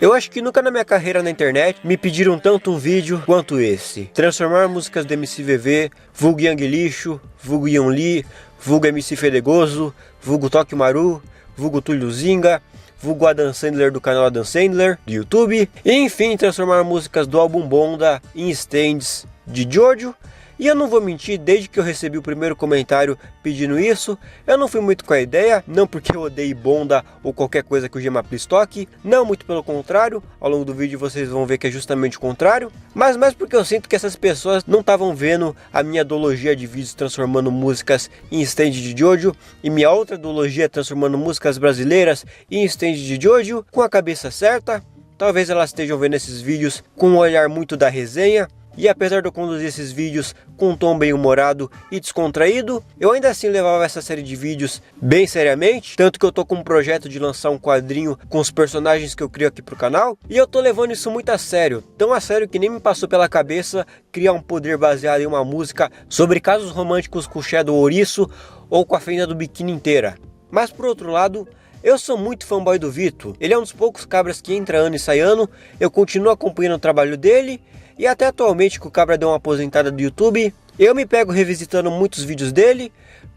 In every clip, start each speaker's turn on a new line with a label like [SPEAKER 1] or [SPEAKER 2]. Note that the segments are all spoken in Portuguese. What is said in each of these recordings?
[SPEAKER 1] Eu acho que nunca na minha carreira na internet me pediram tanto um vídeo quanto esse. Transformar músicas do MCVV, vulgo Yang Lixo, vulgo Ian Lee, vulgo MC Fedegoso, vulgo Toque Maru, vulgo Túlio Zinga, vulgo Adam Sandler do canal Adam Sandler do YouTube. E enfim, transformar músicas do álbum Bonda em stands de Jojo. E eu não vou mentir, desde que eu recebi o primeiro comentário pedindo isso, eu não fui muito com a ideia, não porque eu odeio Bonda ou qualquer coisa que o Gemaplis toque, não, muito pelo contrário, ao longo do vídeo vocês vão ver que é justamente o contrário, mas mais porque eu sinto que essas pessoas não estavam vendo a minha duologia de vídeos transformando músicas em stand de Jojo, e minha outra duologia transformando músicas brasileiras em stand de Jojo, com a cabeça certa. Talvez elas estejam vendo esses vídeos com um olhar muito da resenha. E apesar de eu conduzir esses vídeos com um tom bem humorado e descontraído, eu ainda assim levava essa série de vídeos bem seriamente, tanto que eu tô com um projeto de lançar um quadrinho com os personagens que eu crio aqui pro canal, e eu tô levando isso muito a sério, tão a sério que nem me passou pela cabeça criar um poder baseado em uma música sobre casos românticos com o Shadow Ouriço ou com a Fenda do Biquíni inteira. Mas por outro lado, eu sou muito fanboy do Vito, ele é um dos poucos cabras que entra ano e sai ano, eu continuo acompanhando o trabalho dele. E até atualmente que o cabra deu uma aposentada do YouTube, eu me pego revisitando muitos vídeos dele,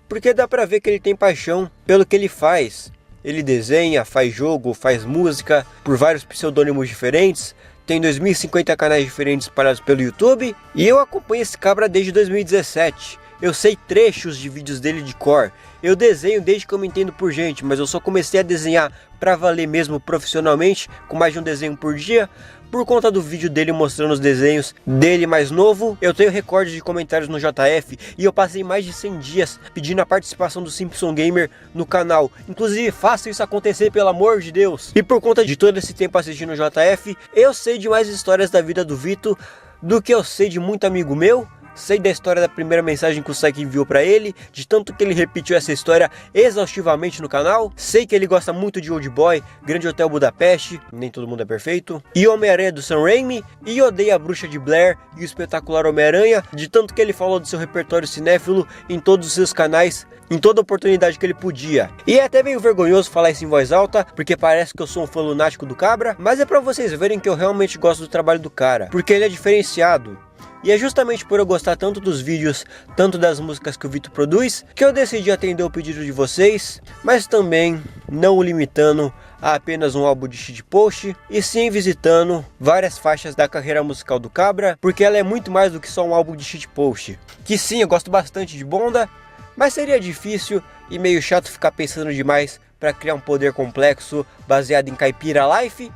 [SPEAKER 1] porque dá pra ver que ele tem paixão pelo que ele faz. Ele desenha, faz jogo, faz música, por vários pseudônimos diferentes, tem 2050 canais diferentes espalhados pelo YouTube, e eu acompanho esse cabra desde 2017. Eu sei trechos de vídeos dele de cor, eu desenho desde que eu me entendo por gente, mas eu só comecei a desenhar pra valer mesmo profissionalmente, com mais de um desenho por dia, por conta do vídeo dele mostrando os desenhos dele mais novo. Eu tenho recorde de comentários no JF e eu passei mais de 100 dias pedindo a participação do Simpson Gamer no canal. Inclusive, faça isso acontecer, pelo amor de Deus. E por conta de todo esse tempo assistindo o JF, eu sei de mais histórias da vida do Vito do que eu sei de muito amigo meu. Sei da história da primeira mensagem que o Saik enviou pra ele, de tanto que ele repetiu essa história exaustivamente no canal. Sei que ele gosta muito de Old Boy, Grande Hotel Budapeste, Nem Todo Mundo é Perfeito, e Homem-Aranha do Sam Raimi, e odeia a Bruxa de Blair e o espetacular Homem-Aranha, de tanto que ele falou do seu repertório cinéfilo em todos os seus canais, em toda oportunidade que ele podia. E é até meio vergonhoso falar isso em voz alta, porque parece que eu sou um fã lunático do cabra, mas é pra vocês verem que eu realmente gosto do trabalho do cara, porque ele é diferenciado. E é justamente por eu gostar tanto dos vídeos, tanto das músicas que o Vito produz, que eu decidi atender o pedido de vocês, mas também não o limitando a apenas um álbum de shitpost, e sim visitando várias faixas da carreira musical do cabra, porque ela é muito mais do que só um álbum de shitpost. Que sim, eu gosto bastante de Bonda, mas seria difícil e meio chato ficar pensando demais para criar um poder complexo baseado em Caipira Life.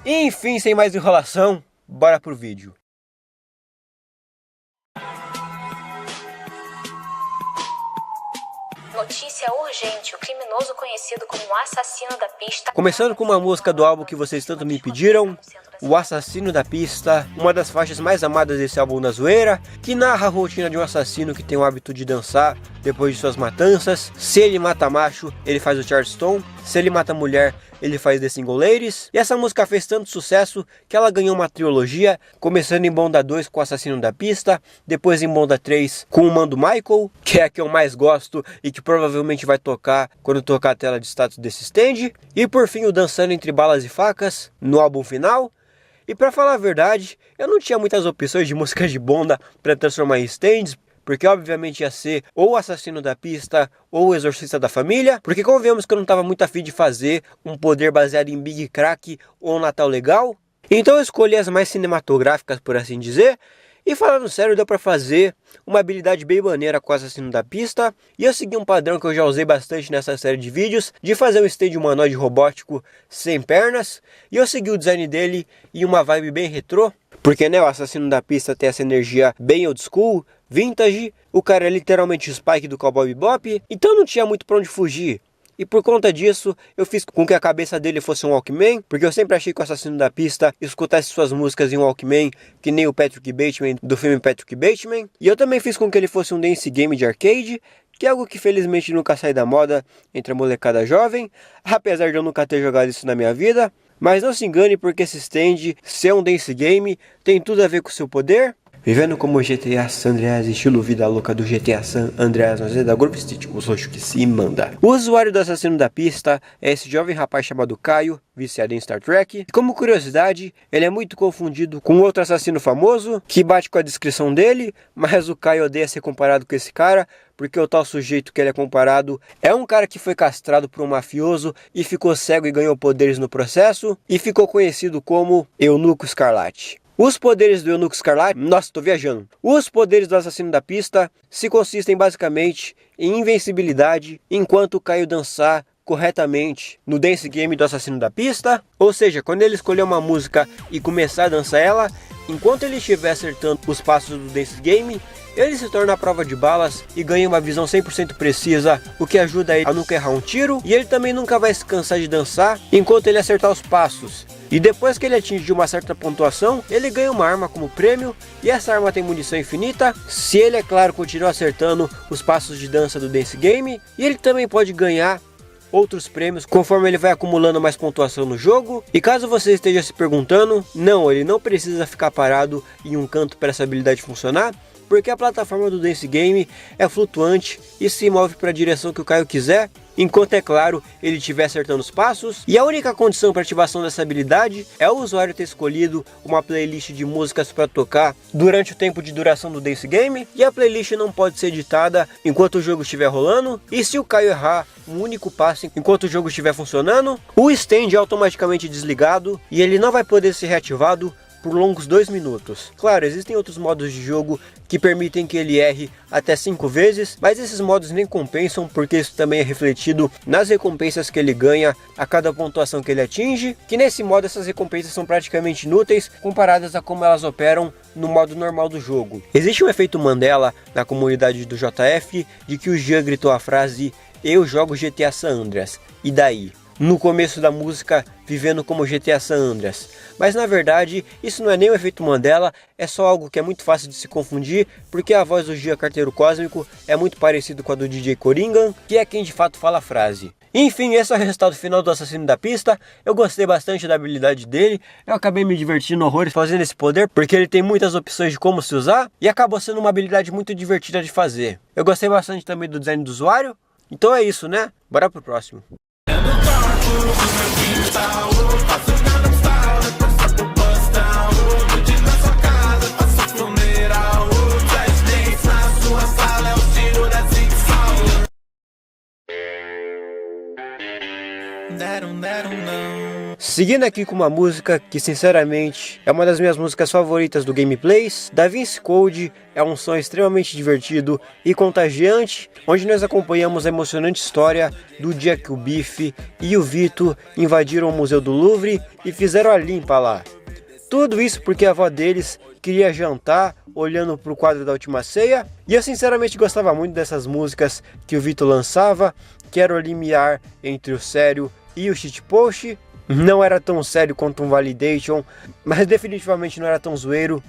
[SPEAKER 1] E enfim, sem mais enrolação, bora pro vídeo.
[SPEAKER 2] Notícia urgente, o criminoso conhecido como o assassino da pista...
[SPEAKER 1] Começando com uma música do álbum que vocês tanto me pediram, O Assassino da Pista, uma das faixas mais amadas desse álbum na zoeira, que narra a rotina de um assassino que tem o hábito de dançar depois de suas matanças. Se ele mata macho, ele faz o Charleston, se ele mata mulher, ele faz The Single Ladies. E essa música fez tanto sucesso que ela ganhou uma trilogia, começando em Bonda 2 com o Assassino da Pista, depois em Bonda 3 com o Mando Michael, que é a que eu mais gosto e que provavelmente vai tocar quando tocar a tela de status desse stand, e por fim o Dançando Entre Balas e Facas no álbum final. E pra falar a verdade, eu não tinha muitas opções de músicas de Bonda para transformar em stands, porque obviamente ia ser ou o Assassino da Pista ou o Exorcista da Família, porque convenhamos que eu não estava muito afim de fazer um poder baseado em Big Crack ou um Natal Legal. Então eu escolhi as mais cinematográficas, por assim dizer, e falando sério, deu pra fazer uma habilidade bem maneira com o Assassino da Pista, e eu segui um padrão que eu já usei bastante nessa série de vídeos, de fazer um stand humanoide robótico sem pernas, e eu segui o design dele em uma vibe bem retrô, porque né, o Assassino da Pista tem essa energia bem old school, vintage, o cara é literalmente o Spike do Cowboy Bebop, então não tinha muito pra onde fugir. E por conta disso, eu fiz com que a cabeça dele fosse um Walkman, porque eu sempre achei que o Assassino da Pista escutasse suas músicas em um Walkman, que nem o Patrick Bateman do filme Patrick Bateman. E eu também fiz com que ele fosse um dance game de arcade, que é algo que felizmente nunca sai da moda entre a molecada jovem, apesar de eu nunca ter jogado isso na minha vida. Mas não se engane, porque esse stand, ser um dance game, tem tudo a ver com o seu poder. Vivendo como GTA San Andreas, estilo vida louca do GTA San Andreas, mas é da Grove Street, o roxo que se manda. O usuário do assassino da pista é esse jovem rapaz chamado Caio, viciado em Star Trek. E como curiosidade, ele é muito confundido com outro assassino famoso, que bate com a descrição dele, mas o Caio odeia ser comparado com esse cara, porque o tal sujeito que ele é comparado é um cara que foi castrado por um mafioso e ficou cego e ganhou poderes no processo, e ficou conhecido como Eunuco Escarlate. Os poderes do Eunuco Escarlate, nossa, tô viajando. Os poderes do assassino da pista se consistem basicamente em invencibilidade enquanto o Caio dançar corretamente no dance game do assassino da pista. Ou seja, quando ele escolher uma música e começar a dançar ela, enquanto ele estiver acertando os passos do dance game, ele se torna a prova de balas e ganha uma visão 100% precisa, o que ajuda ele a nunca errar um tiro. E ele também nunca vai se cansar de dançar enquanto ele acertar os passos. E depois que ele atingir uma certa pontuação, ele ganha uma arma como prêmio, e essa arma tem munição infinita, se ele, é claro, continuar acertando os passos de dança do dance game. E ele também pode ganhar outros prêmios conforme ele vai acumulando mais pontuação no jogo. E caso você esteja se perguntando, não, ele não precisa ficar parado em um canto para essa habilidade funcionar, porque a plataforma do dance game é flutuante e se move para a direção que o Caio quiser, enquanto, é claro, ele estiver acertando os passos. E a única condição para ativação dessa habilidade é o usuário ter escolhido uma playlist de músicas para tocar durante o tempo de duração do dance game, e a playlist não pode ser editada enquanto o jogo estiver rolando. E se o Caio errar um único passo enquanto o jogo estiver funcionando, o stand é automaticamente desligado e ele não vai poder ser reativado por longos 2 minutos. Claro, existem outros modos de jogo que permitem que ele erre até 5 vezes, mas esses modos nem compensam, porque isso também é refletido nas recompensas que ele ganha a cada pontuação que ele atinge, que nesse modo essas recompensas são praticamente inúteis comparadas a como elas operam no modo normal do jogo. Existe um efeito Mandela na comunidade do JF de que o Jean gritou a frase "Eu jogo GTA San Andreas, e daí?", no começo da música Vivendo como GTA San Andreas. Mas na verdade isso não é nem um efeito Mandela, é só algo que é muito fácil de se confundir, porque a voz do Gia Carteiro Cósmico é muito parecido com a do DJ Coringan, que é quem de fato fala a frase. Enfim, esse é o resultado final do assassino da pista. Eu gostei bastante da habilidade dele, eu acabei me divertindo horrores fazendo esse poder, porque ele tem muitas opções de como se usar, e acabou sendo uma habilidade muito divertida de fazer. Eu gostei bastante também do design do usuário. Então é isso, né? Bora pro próximo. Seguindo aqui com uma música que sinceramente é uma das minhas músicas favoritas do Gameplays, Da Vinci Code é um som extremamente divertido e contagiante, onde nós acompanhamos a emocionante história do dia que o Biff e o Vito invadiram o Museu do Louvre e fizeram a limpa lá. Tudo isso porque a avó deles queria jantar olhando para o quadro da Última Ceia, e eu sinceramente gostava muito dessas músicas que o Vito lançava, que era o limiar entre o sério e o shitpost. Não era tão sério quanto um Validation, mas definitivamente não era tão zoeiro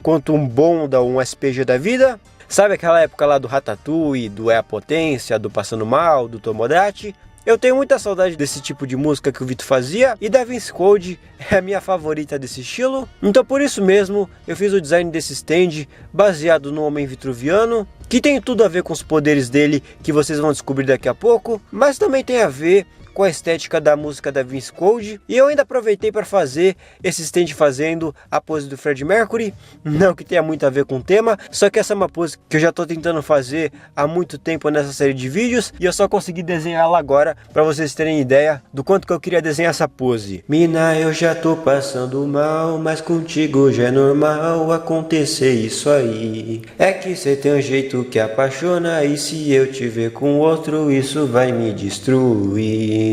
[SPEAKER 1] quanto um Bonda ou um SPG da vida. Sabe aquela época lá do Ratatouille, do É a Potência, do Passando Mal, do Tomodachi? Eu tenho muita saudade desse tipo de música que o Vito fazia, e Da Vinci Code é a minha favorita desse estilo. Então por isso mesmo eu fiz o design desse stand baseado no Homem Vitruviano, que tem tudo a ver com os poderes dele, que vocês vão descobrir daqui a pouco, mas também tem a ver com a estética da música Da Vinci Code. E eu ainda aproveitei para fazer esse stand fazendo a pose do Fred Mercury, não que tenha muito a ver com o tema, só que essa é uma pose que eu já estou tentando fazer há muito tempo nessa série de vídeos, e eu só consegui desenhar ela agora para vocês terem ideia do quanto que eu queria desenhar essa pose. Mina, eu já tô passando mal, mas contigo já é normal acontecer isso aí. É que cê tem um jeito que apaixona, e se eu te ver com outro, isso vai me destruir.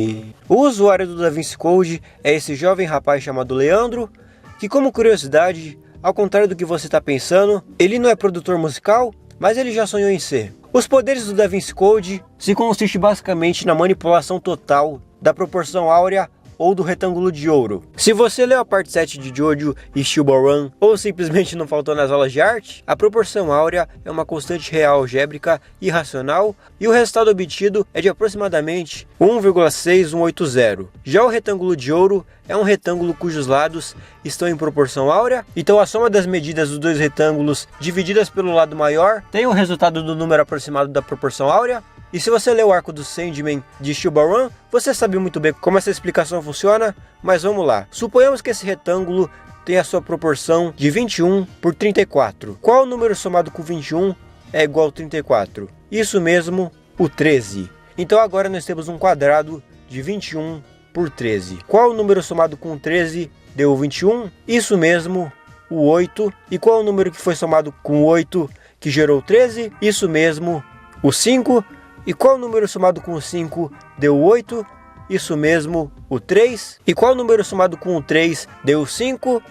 [SPEAKER 1] O usuário do Da Vinci Code é esse jovem rapaz chamado Leandro, que, como curiosidade, ao contrário do que você está pensando, ele não é produtor musical, mas ele já sonhou em ser. Os poderes do Da Vinci Code se consistem basicamente na manipulação total da proporção áurea ou do retângulo de ouro. Se você leu a parte 7 de Jojo e Shibuya ou simplesmente não faltou nas aulas de arte, a proporção áurea é uma constante real algébrica irracional e o resultado obtido é de aproximadamente 1,6180. Já o retângulo de ouro é um retângulo cujos lados estão em proporção áurea, então a soma das medidas dos dois retângulos divididas pelo lado maior tem o resultado do número aproximado da proporção áurea. E se você leu o arco do Sandman de Shibuya, você sabe muito bem como essa explicação funciona, mas vamos lá. Suponhamos que esse retângulo tem a sua proporção de 21 por 34. Qual número somado com 21 é igual a 34? Isso mesmo, o 13. Então agora nós temos um quadrado de 21 por 13. Qual número somado com 13 deu 21? Isso mesmo, o 8. E qual o número que foi somado com 8 que gerou 13? Isso mesmo, o 5. E qual número somado com 5 deu 8? Isso mesmo, o 3. E qual número somado com o 3 deu 5?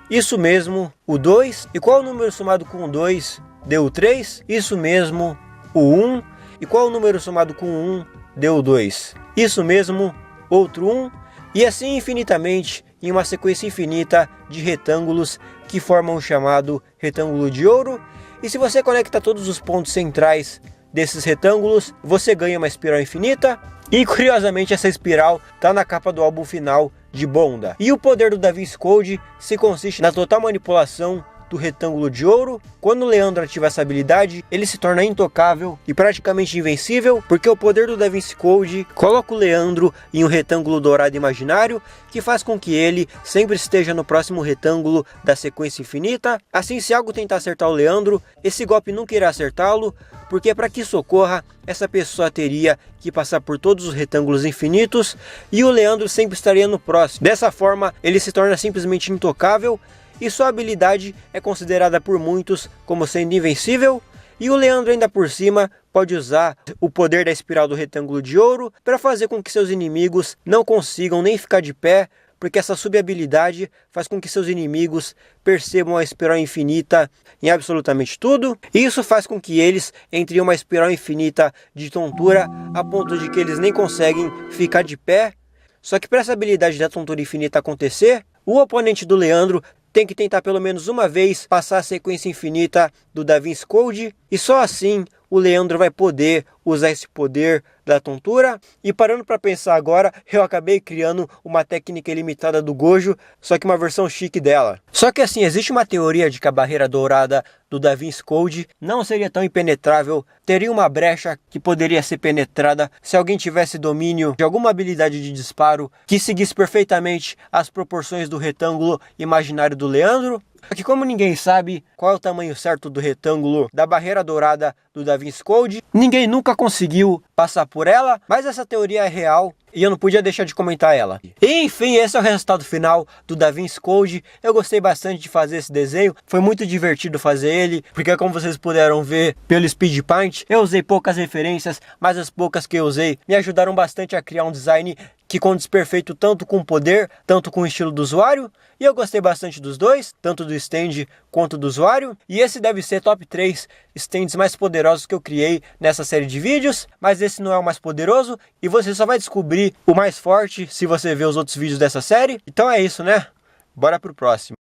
[SPEAKER 1] Isso mesmo, o 2. E qual número somado com o 2 deu o 3? Isso mesmo, o 1. E qual número somado com o 1 deu o 2? Isso mesmo, outro 1. E assim infinitamente, em uma sequência infinita de retângulos que formam o chamado retângulo de ouro. E se você conecta todos os pontos centrais desses retângulos, você ganha uma espiral infinita. E curiosamente essa espiral está na capa do álbum final de Bonda. E o poder do Da Vinci Code se consiste na total manipulação do retângulo de ouro. Quando o Leandro ativa essa habilidade, ele se torna intocável e praticamente invencível, porque o poder do Da Vinci Code coloca o Leandro em um retângulo dourado imaginário, que faz com que ele sempre esteja no próximo retângulo da sequência infinita. Assim, se algo tentar acertar o Leandro, esse golpe nunca irá acertá-lo, porque para que isso ocorra, essa pessoa teria que passar por todos os retângulos infinitos e o Leandro sempre estaria no próximo. Dessa forma, ele se torna simplesmente intocável e sua habilidade é considerada por muitos como sendo invencível. E o Leandro ainda por cima pode usar o poder da espiral do retângulo de ouro para fazer com que seus inimigos não consigam nem ficar de pé, porque essa sub-habilidade faz com que seus inimigos percebam a espiral infinita em absolutamente tudo. E isso faz com que eles entrem em uma espiral infinita de tontura a ponto de que eles nem conseguem ficar de pé. Só que para essa habilidade da tontura infinita acontecer, o oponente do Leandro tem que tentar pelo menos uma vez passar a sequência infinita do Da Vinci Code, e só assim o Leandro vai poder usar esse poder da tontura. E parando para pensar agora, eu acabei criando uma técnica ilimitada do Gojo, só que uma versão chique dela. Só que assim, existe uma teoria de que a barreira dourada do Da Vinci Code não seria tão impenetrável, teria uma brecha que poderia ser penetrada se alguém tivesse domínio de alguma habilidade de disparo que seguisse perfeitamente as proporções do retângulo imaginário do Leandro. Só que como ninguém sabe qual é o tamanho certo do retângulo da barreira dourada do Da Vinci Code, ninguém nunca conseguiu passar por ela, mas essa teoria é real e eu não podia deixar de comentar ela. E, enfim, esse é o resultado final do Da Vinci Code. Eu gostei bastante de fazer esse desenho, foi muito divertido fazer ele, porque como vocês puderam ver pelo Speed Paint, eu usei poucas referências, mas as poucas que eu usei me ajudaram bastante a criar um design que condiz perfeito tanto com o poder, tanto com o estilo do usuário. E eu gostei bastante dos dois, tanto do stand quanto do usuário. E esse deve ser top 3 stands mais poderosos que eu criei nessa série de vídeos. Mas esse não é o mais poderoso e você só vai descobrir o mais forte se você ver os outros vídeos dessa série. Então é isso, né? Bora pro próximo.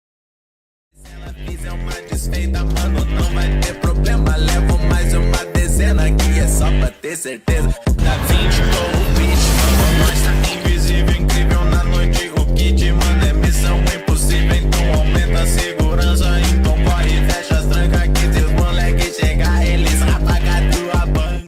[SPEAKER 3] Nós tá invisível, incrível na noite. O kit, mano, é missão impossível. Então aumenta a segurança. Então corre, fecha as trancas. Que seus moleques chegar, eles apagam tua banca.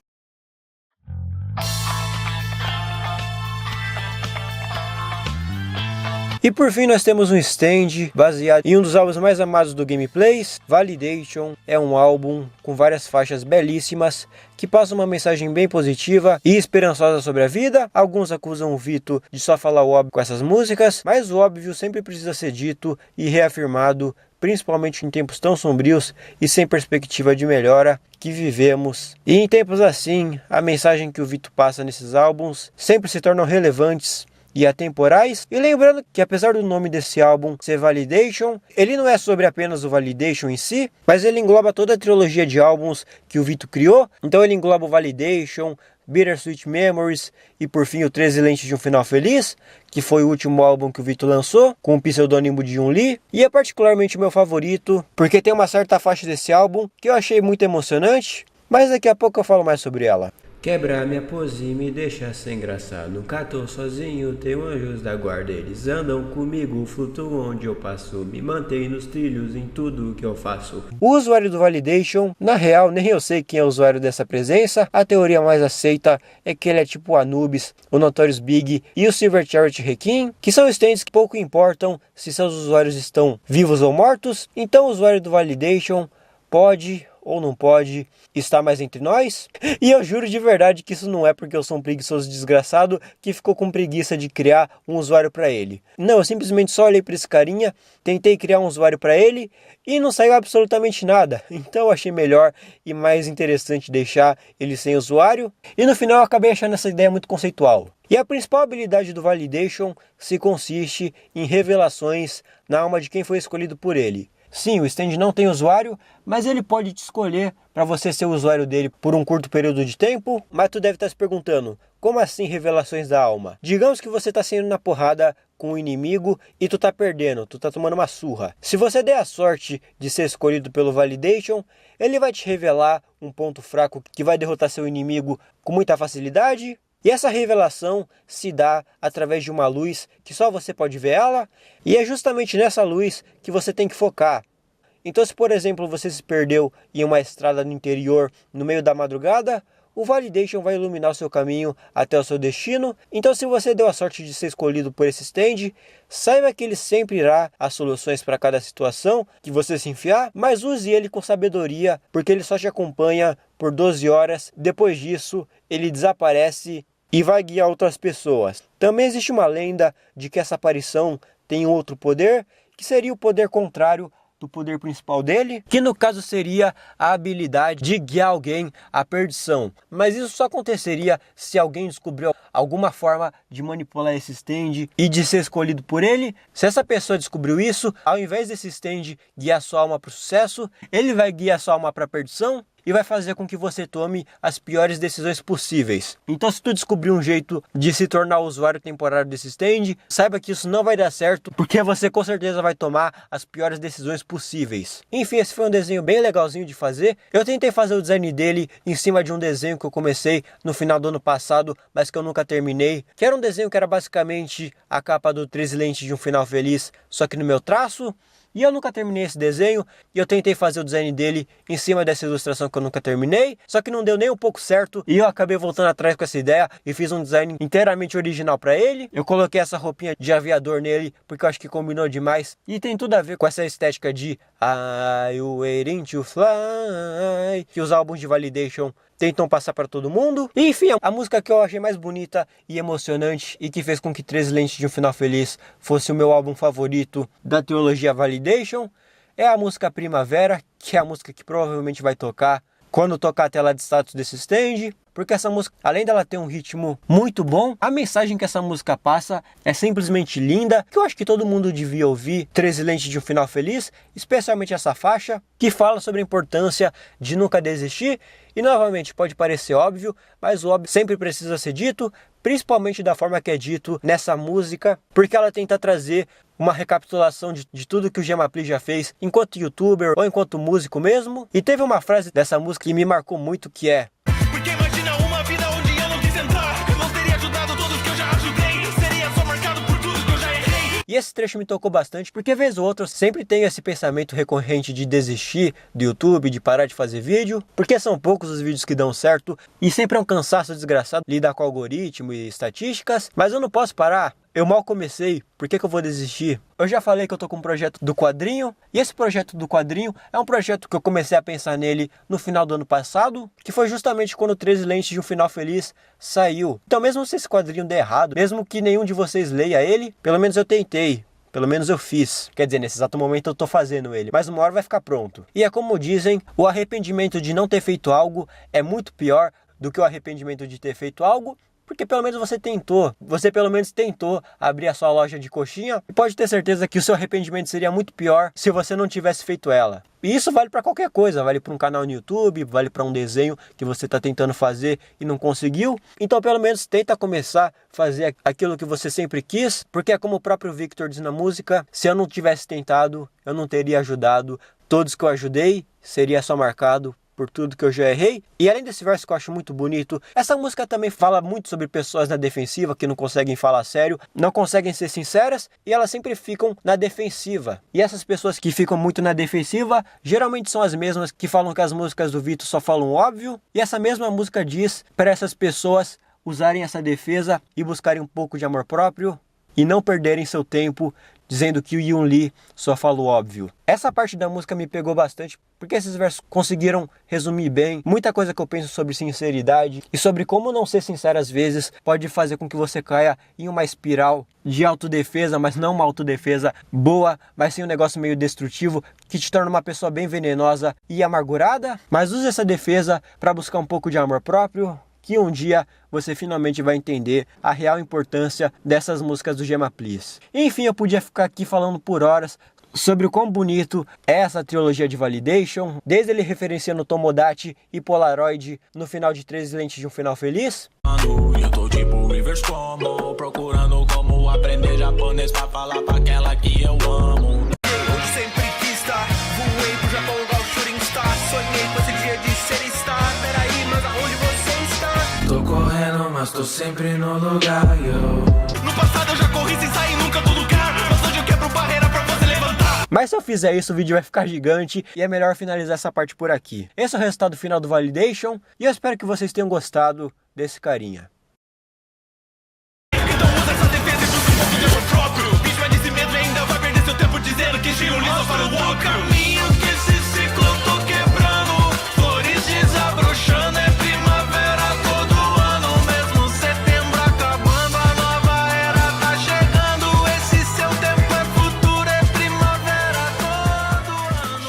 [SPEAKER 1] E por fim nós temos um stand baseado em um dos álbuns mais amados do Gameplays. Validation é um álbum com várias faixas belíssimas que passam uma mensagem bem positiva e esperançosa sobre a vida. Alguns acusam o Vito de só falar o óbvio com essas músicas, mas o óbvio sempre precisa ser dito e reafirmado, principalmente em tempos tão sombrios e sem perspectiva de melhora que vivemos. E em tempos assim, a mensagem que o Vito passa nesses álbuns sempre se tornam relevantes e atemporais. E lembrando que apesar do nome desse álbum ser Validation, ele não é sobre apenas o Validation em si, mas ele engloba toda a trilogia de álbuns que o Vito criou. Então ele engloba o Validation, Bittersweet Memories e por fim o 13 Lentes de um Final Feliz, que foi o último álbum que o Vitor lançou, com o pseudônimo de Jun Lee, e é particularmente o meu favorito, porque tem uma certa faixa desse álbum que eu achei muito emocionante, mas daqui a pouco eu falo mais sobre ela. Quebra minha pose e me deixa sem graça. Nunca tô sozinho, tenho anjos da guarda. Eles andam comigo, flutuam onde eu passo. Me mantém nos trilhos em tudo que eu faço. O usuário do Validation, na real, nem eu sei quem é o usuário dessa presença. A teoria mais aceita é que ele é tipo o Anubis, o Notorious Big e o Silver Chariot Requiem, que são stands que pouco importam se seus usuários estão vivos ou mortos. Então o usuário do Validation pode ou não pode estar mais entre nós. E eu juro de verdade que isso não é porque eu sou um preguiçoso desgraçado que ficou com preguiça de criar um usuário para ele. Não, eu simplesmente só olhei para esse carinha, tentei criar um usuário para ele e não saiu absolutamente nada. Então eu achei melhor e mais interessante deixar ele sem usuário. E no final eu acabei achando essa ideia muito conceitual. E a principal habilidade do Validation se consiste em revelações na alma de quem foi escolhido por ele. Sim, o stand não tem usuário, mas ele pode te escolher para você ser o usuário dele por um curto período de tempo. Mas tu deve estar se perguntando, como assim revelações da alma? Digamos que você está saindo na porrada com o inimigo e tu tá perdendo, tu tá tomando uma surra. Se você der a sorte de ser escolhido pelo Validation, ele vai te revelar um ponto fraco que vai derrotar seu inimigo com muita facilidade. E essa revelação se dá através de uma luz que só você pode ver ela, e é justamente nessa luz que você tem que focar. Então se por exemplo você se perdeu em uma estrada no interior no meio da madrugada, o Validation vai iluminar o seu caminho até o seu destino. Então se você deu a sorte de ser escolhido por esse stand, saiba que ele sempre irá as soluções para cada situação que você se enfiar, mas use ele com sabedoria, porque ele só te acompanha por 12 horas, depois disso ele desaparece e vai guiar outras pessoas. Também existe uma lenda de que essa aparição tem outro poder, que seria o poder contrário do poder principal dele, que no caso seria a habilidade de guiar alguém à perdição. Mas isso só aconteceria se alguém descobriu alguma forma de manipular esse stand e de ser escolhido por ele. Se essa pessoa descobriu isso, ao invés desse stand guiar sua alma para o sucesso, ele vai guiar sua alma para a perdição e vai fazer com que você tome as piores decisões possíveis. Então se tu descobrir um jeito de se tornar o usuário temporário desse stand, saiba que isso não vai dar certo, porque você com certeza vai tomar as piores decisões possíveis. Enfim, esse foi um desenho bem legalzinho de fazer. Eu tentei fazer o design dele em cima de um desenho que eu comecei no final do ano passado, mas que eu nunca terminei, que era um desenho que era basicamente a capa do 13 Lentes de um Final Feliz, só que no meu traço. E eu nunca terminei esse desenho, e eu tentei fazer o design dele em cima dessa ilustração que eu nunca terminei, só que não deu nem um pouco certo, e eu acabei voltando atrás com essa ideia, e fiz um design inteiramente original para ele. Eu coloquei essa roupinha de aviador nele, porque eu acho que combinou demais, e tem tudo a ver com essa estética de I waiting to fly, que os álbuns de Validation tentam passar para todo mundo. E, enfim, a música que eu achei mais bonita e emocionante e que fez com que 13 Lentes de um Final Feliz fosse o meu álbum favorito da trilogia Validation é a música Primavera, que é a música que provavelmente vai tocar quando tocar a tela de status desse stand, porque essa música, além dela ter um ritmo muito bom, a mensagem que essa música passa é simplesmente linda, que eu acho que todo mundo devia ouvir. 13 Lentes de um Final Feliz, especialmente essa faixa, que fala sobre a importância de nunca desistir. E novamente, pode parecer óbvio, mas o óbvio sempre precisa ser dito, principalmente da forma que é dito nessa música, porque ela tenta trazer uma recapitulação de tudo que o Gemapli já fez enquanto youtuber ou enquanto músico mesmo. E teve uma frase dessa música que me marcou muito, que é:
[SPEAKER 3] Porque imagina uma vida onde eu não quis entrar, não teria ajudado todos que eu já ajudei, seria só marcado por tudo que eu já errei.
[SPEAKER 1] E esse trecho me tocou bastante, porque vez ou outra eu sempre tenho esse pensamento recorrente de desistir do YouTube, de parar de fazer vídeo, porque são poucos os vídeos que dão certo, e sempre é um cansaço desgraçado lidar com algoritmo e estatísticas, mas eu não posso parar. Eu mal comecei, por que eu vou desistir? Eu já falei que eu tô com um projeto do quadrinho, e esse projeto do quadrinho é um projeto que eu comecei a pensar nele no final do ano passado, que foi justamente quando o 13 Lentes de um Final Feliz saiu. Então mesmo se esse quadrinho der errado, mesmo que nenhum de vocês leia ele, pelo menos eu tentei. Pelo menos eu fiz. Quer dizer, nesse exato momento eu tô fazendo ele, mas uma hora vai ficar pronto. E é como dizem, o arrependimento de não ter feito algo é muito pior do que o arrependimento de ter feito algo. porque pelo menos você tentou. Você pelo menos tentou abrir a sua loja de coxinha. E pode ter certeza que o seu arrependimento seria muito pior se você não tivesse feito ela. E isso vale para qualquer coisa, vale para um canal no YouTube, vale para um desenho que você está tentando fazer e não conseguiu. Então pelo menos tenta começar a fazer aquilo que você sempre quis, porque é como o próprio Victor diz na música, se eu não tivesse tentado, eu não teria ajudado. Todos que eu ajudei, seria só marcado por tudo que eu já errei. E além desse verso que eu acho muito bonito, essa música também fala muito sobre pessoas na defensiva que não conseguem falar sério, não conseguem ser sinceras e elas sempre ficam na defensiva. E essas pessoas que ficam muito na defensiva geralmente são as mesmas que falam que as músicas do Vitor só falam óbvio. E essa mesma música diz para essas pessoas usarem essa defesa e buscarem um pouco de amor próprio e não perderem seu tempo dizendo que o Yoon Lee só fala o óbvio. Essa parte da música me pegou bastante, porque esses versos conseguiram resumir bem muita coisa que eu penso sobre sinceridade e sobre como não ser sincero às vezes pode fazer com que você caia em uma espiral de autodefesa, mas não uma autodefesa boa, mas sim um negócio meio destrutivo que te torna uma pessoa bem venenosa e amargurada. Mas use essa defesa para buscar um pouco de amor próprio, que um dia você finalmente vai entender a real importância dessas músicas do Gemma Please. Enfim, eu podia ficar aqui falando por horas sobre o quão bonito é essa trilogia de Validation, desde ele referenciando Tomodachi e Polaroid no final de 13 Lentes de um Final Feliz.
[SPEAKER 3] Eu tô tipo Rivers como, procurando como aprender japonês pra falar pra aquela que eu amo. Eu sempre quis estar, voei pro Japão igual shooting star, sonhei com esse dia de ser star, peraí, mas aonde você está? Tô correndo, mas tô sempre no lugar, yo. No passado eu já corri sem sair nunca do lugar, mas hoje eu quebro barreira pra você levantar.
[SPEAKER 1] Mas se eu fizer isso, o vídeo vai ficar gigante e é melhor finalizar essa parte por aqui. Esse é o resultado final do Validation e eu espero que vocês tenham gostado desse carinha.
[SPEAKER 3] Então usa essa defesa e busca um pouco de amor próprio. Bicho vai desse medo e ainda vai perder seu tempo dizendo que Shiro Lisa para o walker. Caminho que esse ciclo eu tô quebrando, flores desabrochando, é primavera todo ano, mesmo setembro acabando, a nova era tá chegando, esse seu tempo é futuro, é primavera todo ano.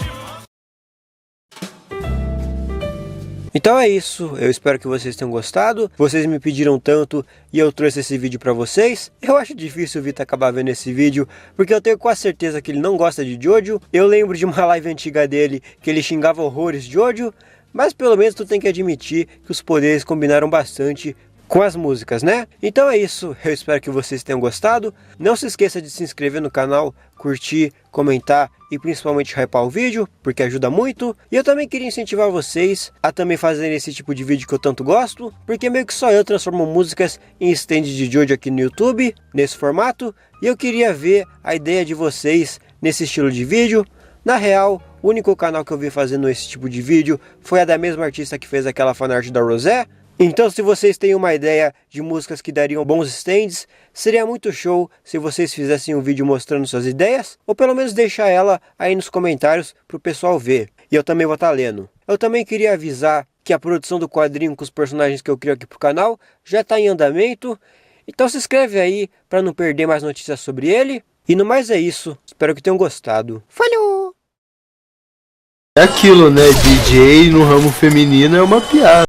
[SPEAKER 1] Então é isso, eu espero que vocês tenham gostado. Vocês me pediram tanto e eu trouxe esse vídeo pra vocês. Eu acho difícil o Vitor acabar vendo esse vídeo, porque eu tenho quase certeza que ele não gosta de Jojo. Eu lembro de uma live antiga dele que ele xingava horrores de Jojo, mas pelo menos tu tem que admitir que os poderes combinaram bastante com as músicas, né? Então é isso, eu espero que vocês tenham gostado. Não se esqueça de se inscrever no canal, curtir, comentar e principalmente hypar o vídeo, porque ajuda muito. E eu também queria incentivar vocês a também fazerem esse tipo de vídeo que eu tanto gosto, porque meio que só eu transformo músicas em stand de Jojo aqui no YouTube, nesse formato, e eu queria ver a ideia de vocês nesse estilo de vídeo. Na real, o único canal que eu vi fazendo esse tipo de vídeo foi a da mesma artista que fez aquela fanart da Rosé. Então se vocês têm uma ideia de músicas que dariam bons stands, seria muito show se vocês fizessem um vídeo mostrando suas ideias, ou pelo menos deixar ela aí nos comentários para o pessoal ver, e eu também vou estar lendo. Eu também queria avisar que a produção do quadrinho com os personagens que eu crio aqui pro canal já está em andamento, então se inscreve aí para não perder mais notícias sobre ele. E no mais é isso, espero que tenham gostado. Falou!
[SPEAKER 4] É aquilo, né? DJ no ramo feminino é uma piada.